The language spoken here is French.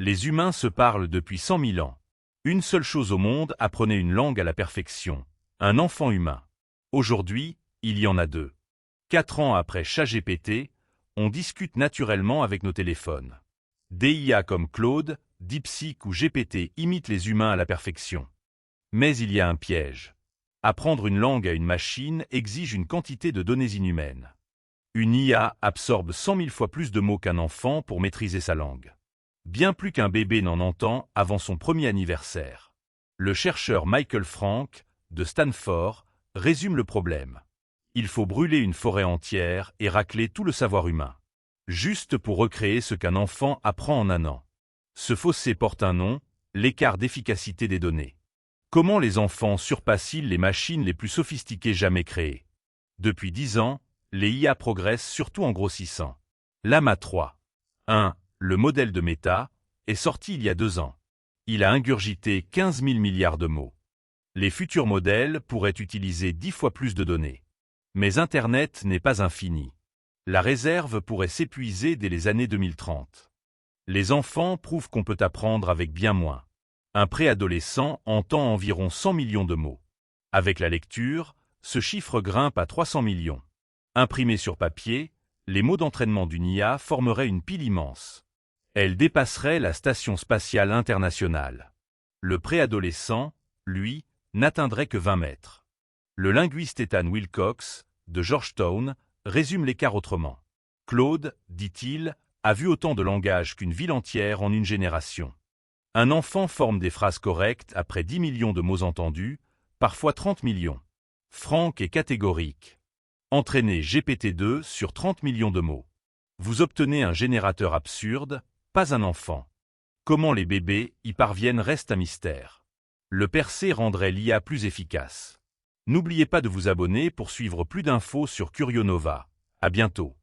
Les humains se parlent depuis 100 000 ans. Une seule chose au monde apprenait une langue à la perfection, un enfant humain. Aujourd'hui, il y en a deux. 4 ans après ChatGPT, on discute naturellement avec nos téléphones. Des IA comme Claude, DeepSeek ou GPT imitent les humains à la perfection. Mais il y a un piège. Apprendre une langue à une machine exige une quantité de données inhumaines. Une IA absorbe 100 000 fois plus de mots qu'un enfant pour maîtriser sa langue. Bien plus qu'un bébé n'en entend avant son premier anniversaire. Le chercheur Michael Frank, de Stanford, résume le problème. Il faut brûler une forêt entière et racler tout le savoir humain. Juste pour recréer ce qu'un enfant apprend en un an. Ce fossé porte un nom, l'écart d'efficacité des données. Comment les enfants surpassent-ils les machines les plus sophistiquées jamais créées? Depuis 10 ans, les IA progressent surtout en grossissant. Llama 3. 1. Le modèle de Meta est sorti il y a 2 ans. Il a ingurgité 15 000 milliards de mots. Les futurs modèles pourraient utiliser 10 fois plus de données. Mais Internet n'est pas infini. La réserve pourrait s'épuiser dès les années 2030. Les enfants prouvent qu'on peut apprendre avec bien moins. Un préadolescent entend environ 100 millions de mots. Avec la lecture, ce chiffre grimpe à 300 millions. Imprimés sur papier, les mots d'entraînement d'une IA formeraient une pile immense. Elle dépasserait la Station spatiale internationale. Le préadolescent, lui, n'atteindrait que 20 mètres. Le linguiste Ethan Wilcox, de Georgetown, résume l'écart autrement. Claude, dit-il, a vu autant de langage qu'une ville entière en une génération. Un enfant forme des phrases correctes après 10 millions de mots entendus, parfois 30 millions. Frank est catégorique. Entraînez GPT-2 sur 30 millions de mots. Vous obtenez un générateur absurde, pas un enfant. Comment les bébés y parviennent reste un mystère. Le percer rendrait l'IA plus efficace. N'oubliez pas de vous abonner pour suivre plus d'infos sur Curionova. À bientôt.